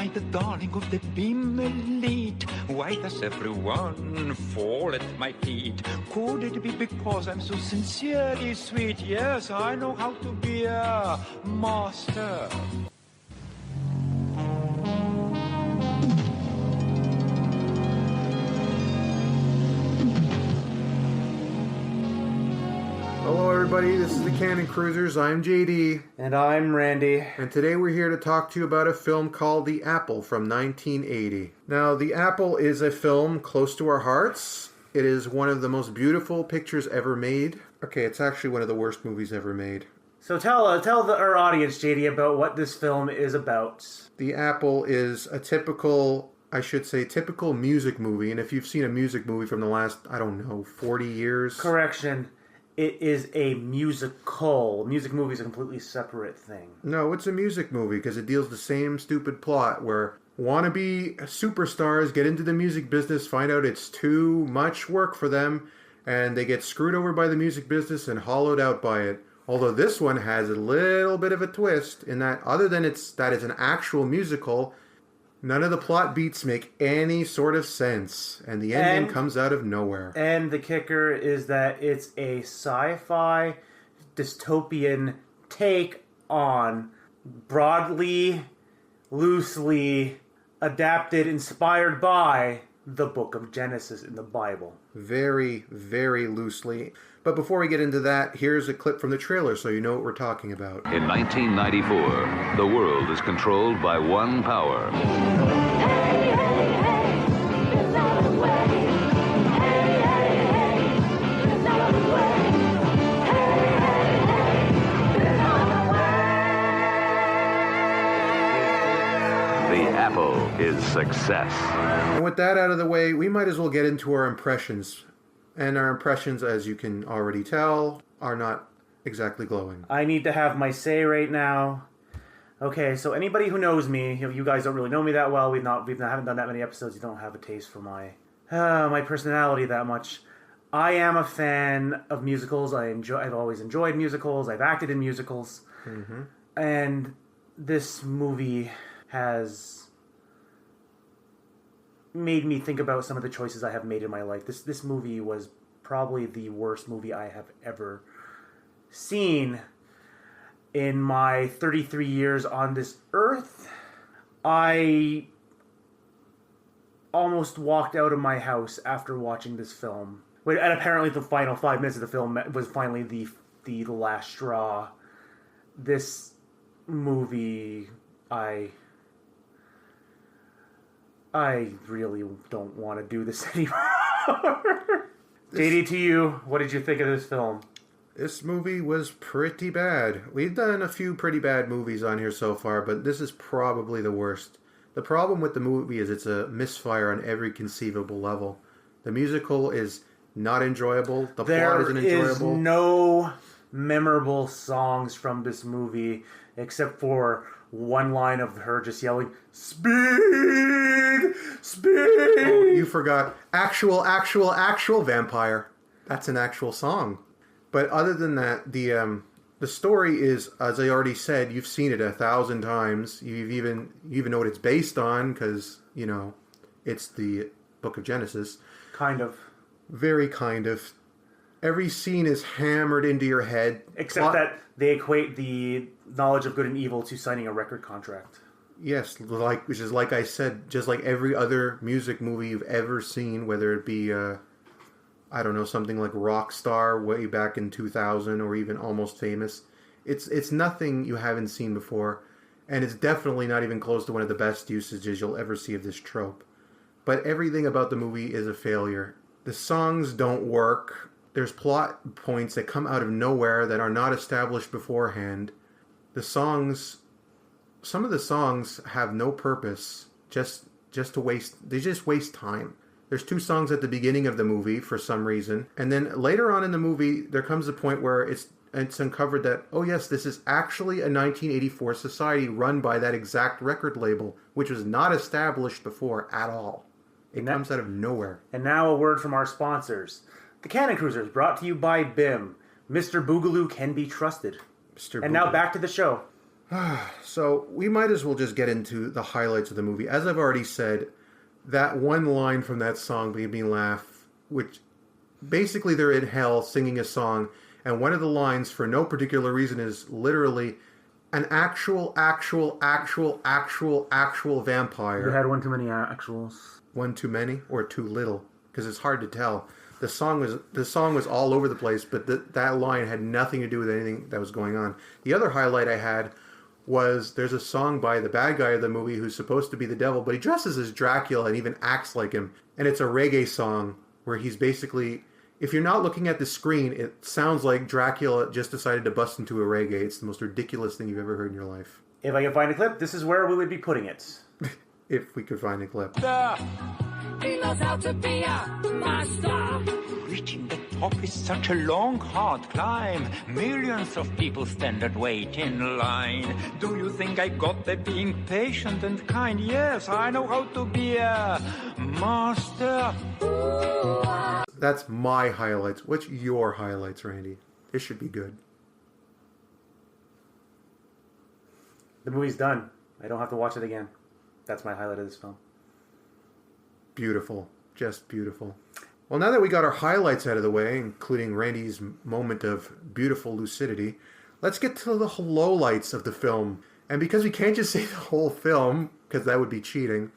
I the darling of the beam-elite? Why does everyone fall at my feet? Could it be because I'm so sincerely sweet? Yes, I know how to be a master. Hello everybody, this is the Cannon Cruisers. I'm JD. And I'm Randy. And today we're here to talk to you about a film called The Apple from 1980. Now, The Apple is a film close to our hearts. It is one of the most beautiful pictures ever made. Okay, it's actually one of the worst movies ever made. So tell our audience, JD, about what this film is about. The Apple is a typical music movie. And if you've seen a music movie from the last, 40 years... Correction. It is a musical. Music movie is a completely separate thing. No, it's a music movie because it deals the same stupid plot where wannabe superstars get into the music business, find out it's too much work for them, and they get screwed over by the music business and hollowed out by it. Although this one has a little bit of a twist in that other than that it's an actual musical, none of the plot beats make any sort of sense, and the ending comes out of nowhere. And the kicker is that it's a sci-fi dystopian take on broadly, loosely adapted, inspired by the Book of Genesis in the Bible. Very, very loosely. But before we get into that, here's a clip from the trailer so you know what we're talking about. In 1994, the world is controlled by one power. The Apple is success. And with that out of the way, we might as well get into our impressions. And our impressions, as you can already tell, are not exactly glowing. I need to have my say right now. Okay, so anybody who knows me, you guys don't really know me that well. We haven't done that many episodes. You don't have a taste for my personality that much. I am a fan of musicals. I've always enjoyed musicals. I've acted in musicals, and this movie has made me think about some of the choices I have made in my life. This movie was probably the worst movie I have ever seen in my 33 years on this earth. I almost walked out of my house after watching this film. And apparently the final 5 minutes of the film was finally the last straw. This movie, I really don't want to do this anymore. JD, to you, what did you think of this film? This movie was pretty bad. We've done a few pretty bad movies on here so far, but this is probably the worst. The problem with the movie is it's a misfire on every conceivable level. The musical is not enjoyable. The plot isn't enjoyable. There is no memorable songs from this movie except for one line of her just yelling, "Speed! Speed!" Oh, you forgot. Actual vampire. That's an actual song. But other than that, the story is, as I already said, you've seen it 1,000 times. You even know what it's based on because, it's the Book of Genesis. Kind of. Very kind of. Every scene is hammered into your head. Except that they equate the knowledge of good and evil to signing a record contract. Yes, which is like I said, just like every other music movie you've ever seen, whether it be, something like Rockstar way back in 2000 or even Almost Famous. It's nothing you haven't seen before, and it's definitely not even close to one of the best usages you'll ever see of this trope. But everything about the movie is a failure. The songs don't work. There's plot points that come out of nowhere that are not established beforehand. Some of the songs have no purpose, just to waste. They just waste time. There's 2 songs at the beginning of the movie for some reason, and then later on in the movie, there comes a point where it's uncovered that, oh yes, this is actually a 1984 society run by that exact record label, which was not established before at all. It comes out of nowhere. And now a word from our sponsors. The Cannon Cruisers, brought to you by BIM. Mr. Boogaloo can be trusted. Mr. And now back to the show. So we might as well just get into the highlights of the movie. As I've already said, that one line from that song made me laugh, which basically they're in hell singing a song, and one of the lines, for no particular reason, is literally an actual vampire. You had one too many actuals. One too many or too little? Because it's hard to tell. The song was all over the place, but that line had nothing to do with anything that was going on. The other highlight I had was there's a song by the bad guy of the movie who's supposed to be the devil, but he dresses as Dracula and even acts like him. And it's a reggae song where he's basically, if you're not looking at the screen, it sounds like Dracula just decided to bust into a reggae. It's the most ridiculous thing you've ever heard in your life. If I can find a clip, this is where we would be putting it. If we could find a clip. He knows how to be a master. Reaching the top is such a long, hard climb. Millions of people stand and wait in line. Do you think I got there being patient and kind? Yes, I know how to be a master. That's my highlights. What's your highlights, Randy? This should be good. The movie's done. I don't have to watch it again. That's my highlight of this film. Beautiful. Just beautiful. Well, now that we got our highlights out of the way, including Randy's moment of beautiful lucidity, let's get to the lowlights of the film. And because we can't just say the whole film, because that would be cheating,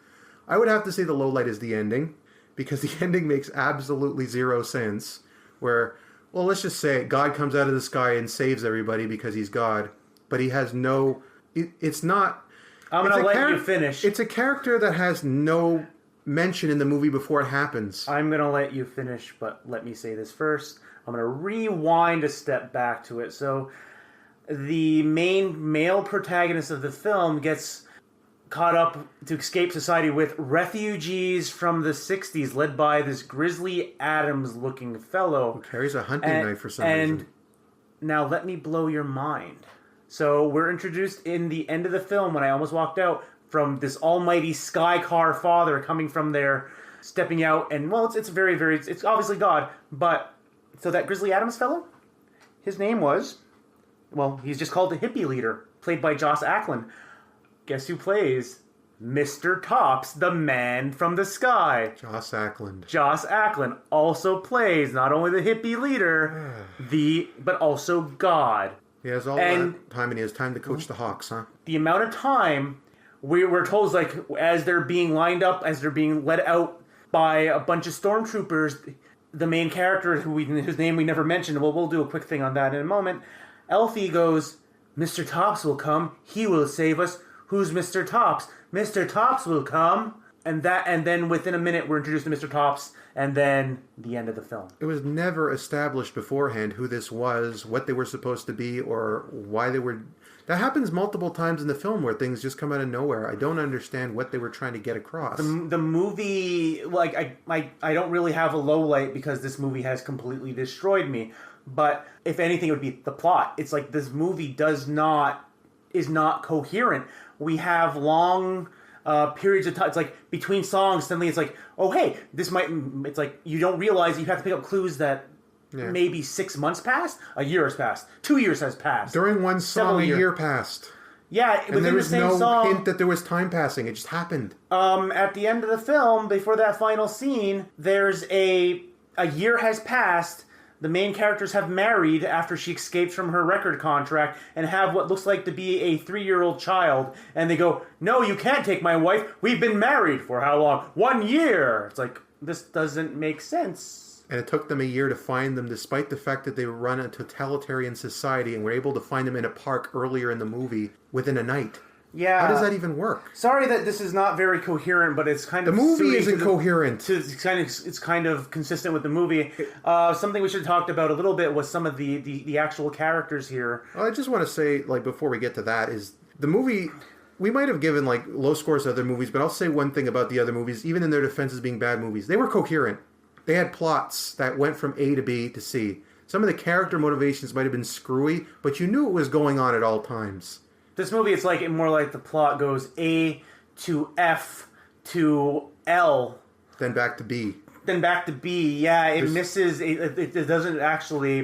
I would have to say the lowlight is the ending, because the ending makes absolutely zero sense. Where, well, let's just say it, God comes out of the sky and saves everybody because he's God, but he has no... It's not... I'm going to let you finish. It's a character that has no mention in the movie before it happens. I'm going to let you finish, but let me say this first. I'm going to rewind a step back to it. So the main male protagonist of the film gets caught up to escape society with refugees from the 60s, led by this Grizzly Adams-looking fellow. Who carries a hunting knife for some reason. And now let me blow your mind. So we're introduced in the end of the film, when I almost walked out, from this almighty sky car father coming from there, stepping out, and well, it's very, very, it's obviously God, but, so that Grizzly Adams fellow, his name was, well, he's just called the hippie leader, played by Joss Ackland. Guess who plays Mr. Tops, the man from the sky? Joss Ackland. Joss Ackland also plays not only the hippie leader, but also God. He has all that time, and he has time to coach the Hawks, huh? The amount of time we're told, like, as they're being lined up, as they're being led out by a bunch of stormtroopers, the main character, whose name we never mentioned, well, we'll do a quick thing on that in a moment, Elfie goes, Mr. Tops will come, he will save us. Who's Mr. Tops? Mr. Tops will come. And then within a minute, we're introduced to Mr. Tops, and then the end of the film. It was never established beforehand who this was, what they were supposed to be, or why they were... That happens multiple times in the film where things just come out of nowhere. I don't understand what they were trying to get across. The movie, like, I don't really have a low light because this movie has completely destroyed me. But if anything, it would be the plot. It's like this movie is not coherent. We have long... periods of time. It's like between songs, suddenly it's like, oh hey, it's like you don't realize you have to pick up clues that maybe 6 months passed, a year has passed, 2 years has passed. During one song, a year passed. Yeah, and there was no hint that there was time passing. It just happened. At the end of the film, before that final scene, there's a year has passed. The main characters have married after she escapes from her record contract and have what looks like to be a 3-year-old child. And they go, no, you can't take my wife. We've been married for how long? 1 year. It's like, this doesn't make sense. And it took them a year to find them, despite the fact that they run a totalitarian society and were able to find them in a park earlier in the movie within a night. Yeah. How does that even work? Sorry that this is not very coherent, but it's kind of... The movie isn't coherent. It's kind of consistent with the movie. Something we should have talked about a little bit was some of the actual characters here. Well, I just want to say, like, before we get to that, is the movie... We might have given, like, low scores to other movies, but I'll say one thing about the other movies, even in their defense as being bad movies. They were coherent. They had plots that went from A to B to C. Some of the character motivations might have been screwy, but you knew what was going on at all times. This movie, it's like more like the plot goes A to F to L. Then back to B. Yeah, it misses... It doesn't actually...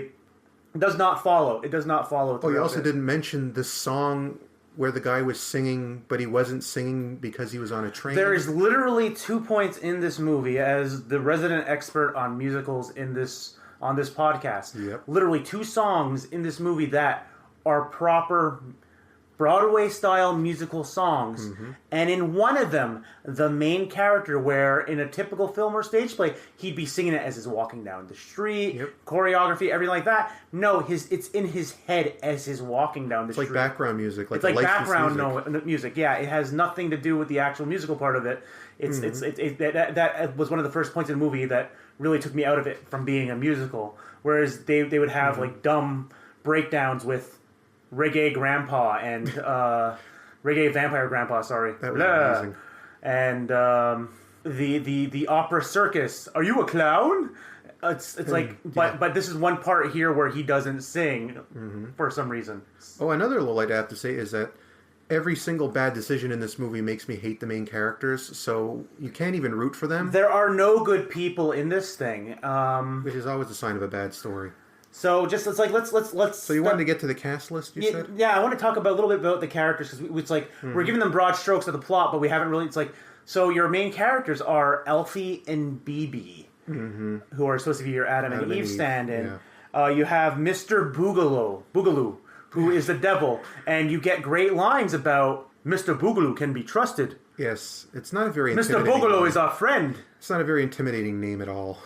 It does not follow. It does not follow. Oh, you also didn't mention the song where the guy was singing, but he wasn't singing because he was on a train? There is literally 2 points in this movie, as the resident expert on musicals on this podcast. Yep. Literally 2 songs in this movie that are proper Broadway-style musical songs. Mm-hmm. And in one of them, the main character, where in a typical film or stage play, he'd be singing it as he's walking down the street, choreography, everything like that. No, it's in his head as he's walking down the street. It's like background music. It's like background music. Yeah, it has nothing to do with the actual musical part of it. That was one of the first points in the movie that really took me out of it from being a musical. Whereas they would have like dumb breakdowns with Reggae Grandpa and Reggae Vampire Grandpa, sorry. That was amazing. And the opera circus. Are you a clown? It's like, but this is one part here where he doesn't sing for some reason. Oh, another little light I have to say is that every single bad decision in this movie makes me hate the main characters, so you can't even root for them. There are no good people in this thing. Which is always a sign of a bad story. So just let's. So you wanted to get to the cast list? You said? Yeah, I want to talk a little bit about the characters because it's like we're giving them broad strokes of the plot, but we haven't really. It's like so your main characters are Elfie and BB, who are supposed to be your Adam and Eve stand-in. Yeah. You have Mr. Boogaloo, who is the devil, and you get great lines about Mr. Boogaloo can be trusted. Yes, it's not a very Mr. Boogaloo is our friend. It's not a very intimidating name at all.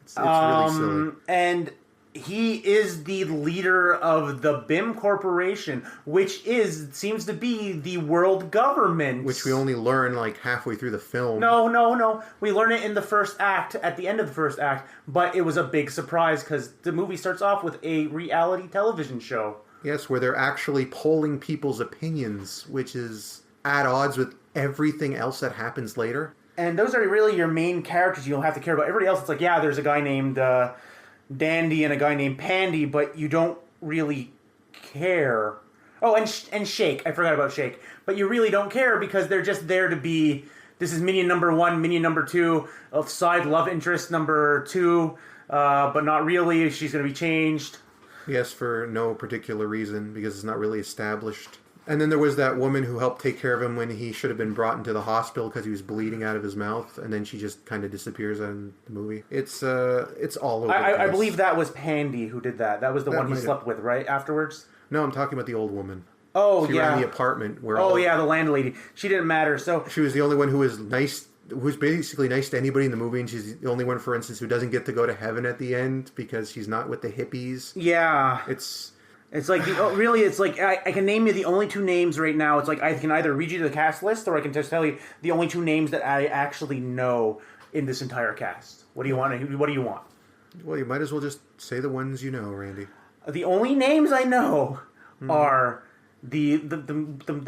It's really silly. And he is the leader of the BIM Corporation, which seems to be the world government. Which we only learn like halfway through the film. No. We learn it in the first act, at the end of the first act, but it was a big surprise because the movie starts off with a reality television show. Yes, where they're actually polling people's opinions, which is at odds with everything else that happens later. And those are really your main characters you don't have to care about. Everybody else, it's like, yeah, there's a guy named Dandy and a guy named Pandy, but you don't really care. Oh, and Shake. I forgot about Shake. But you really don't care because they're just there to be, this is minion number 1, minion number 2, side love interest number 2, but not really. She's going to be changed. Yes, for no particular reason, because it's not really established. And then there was that woman who helped take care of him when he should have been brought into the hospital because he was bleeding out of his mouth, and then she just kind of disappears out in the movie. It's all over the place. I believe that was Pandy who did that. That was the one he slept with, right, afterwards? No, I'm talking about the old woman. Oh, she yeah. ran the apartment where the landlady. She didn't matter, so... She was the only one who was nice, who's basically nice to anybody in the movie, and she's the only one, for instance, who doesn't get to go to heaven at the end because she's not with the hippies. Yeah. It's like, really, it's like, I can name you the only 2 names right now. It's like, I can either read you the cast list, or I can just tell you the only 2 names that I actually know in this entire cast. What do you want? Well, you might as well just say the ones you know, Randy. The only names I know are the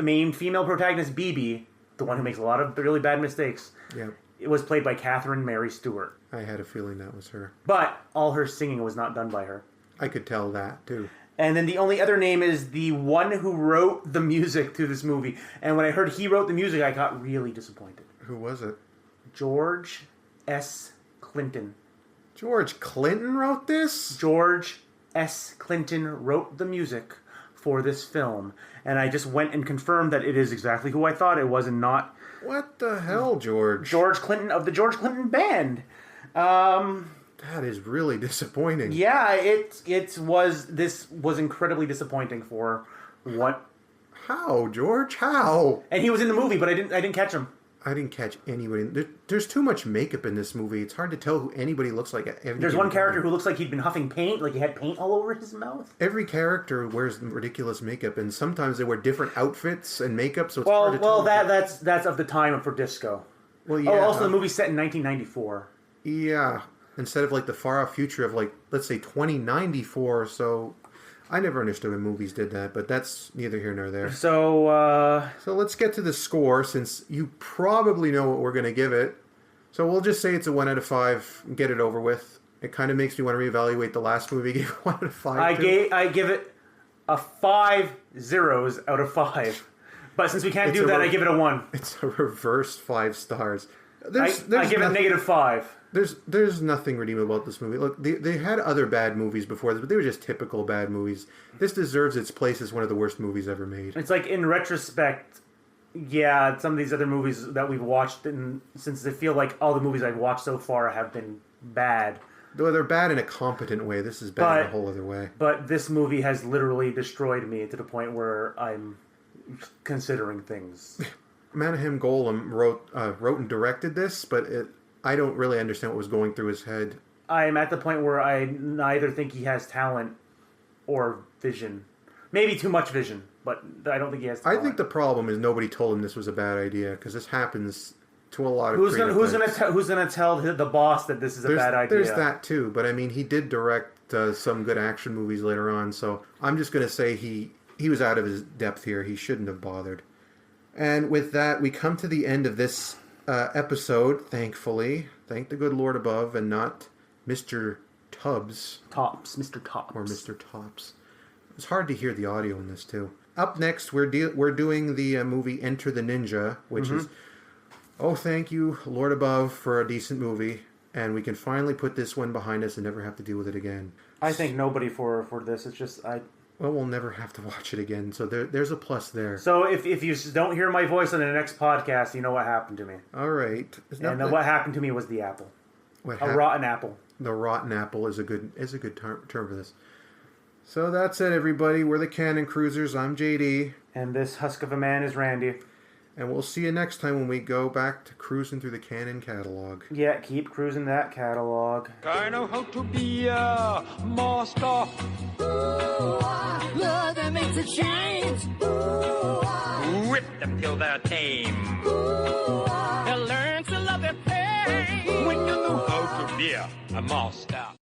main female protagonist, BB, the one who makes a lot of really bad mistakes. Yeah. It was played by Catherine Mary Stewart. I had a feeling that was her. But all her singing was not done by her. I could tell that, too. And then the only other name is the one who wrote the music to this movie. And when I heard he wrote the music, I got really disappointed. Who was it? George S. Clinton. George Clinton wrote this? George S. Clinton wrote the music for this film. And I just went and confirmed that it is exactly who I thought it was and not... What the hell, George? George Clinton of the George Clinton Band. That is really disappointing. Yeah, this was incredibly disappointing for what... How, George? How? And he was in the movie, but I didn't catch him. I didn't catch anybody. There's too much makeup in this movie. It's hard to tell who anybody looks like. There's one character who looks like he'd been huffing paint, like he had paint all over his mouth. Every character wears ridiculous makeup, and sometimes they wear different outfits and makeup, so it's hard to tell. Well, that's of the time for disco. Well, yeah. Oh, also the movie's set in 1994. Yeah. Instead of like the far off future of like, let's say 2094, so I never understood when movies did that, but that's neither here nor there. So let's get to the score, since you probably know what we're going to give it. So we'll just say it's a 1 out of 5 and get it over with. It kind of makes me want to reevaluate the last movie I gave 1 out of 5. I give it a 5 zeros out of 5. But since we can't do that, I give it a 1. It's a reversed 5 stars. I give it -5. There's nothing redeemable about this movie. Look, they had other bad movies before this, but they were just typical bad movies. This deserves its place as one of the worst movies ever made. It's like, in retrospect, yeah, some of these other movies that we've watched, and since I feel like all the movies I've watched so far have been bad. Though they're bad in a competent way, this is bad in a whole other way. But this movie has literally destroyed me to the point where I'm considering things. Menahem Golem wrote and directed this, but I don't really understand what was going through his head. I'm at the point where I neither think he has talent or vision. Maybe too much vision, but I don't think he has talent. I think the problem is nobody told him this was a bad idea, because this happens to a lot of who's gonna tell the boss that this is a bad idea? There's that too, but I mean, he did direct some good action movies later on, so I'm just gonna say he was out of his depth here. He shouldn't have bothered. And with that, we come to the end of this episode. Thankfully, thank the good Lord above, and not Mr. Tubbs. Mr. Tops, or Mr. Tops. It's hard to hear the audio in this too. Up next, we're doing the movie Enter the Ninja, which is. Oh, thank you, Lord above, for a decent movie, and we can finally put this one behind us and never have to deal with it again. I think nobody for this. It's just Well, we'll never have to watch it again, so there's a plus there. So if you don't hear my voice on the next podcast, you know what happened to me. All right. And what happened to me was the apple. Rotten apple. The rotten apple is a good term for this. So that's it, everybody. We're the Cannon Cruisers. I'm JD. And this husk of a man is Randy. And we'll see you next time when we go back to cruising through the Canon catalog. Yeah, keep cruising that catalog. I know how to be a master. Ooh, love that makes a change. Ooh, Whip them till they're tame. they'll learn to love their pain. When you know how to be a master.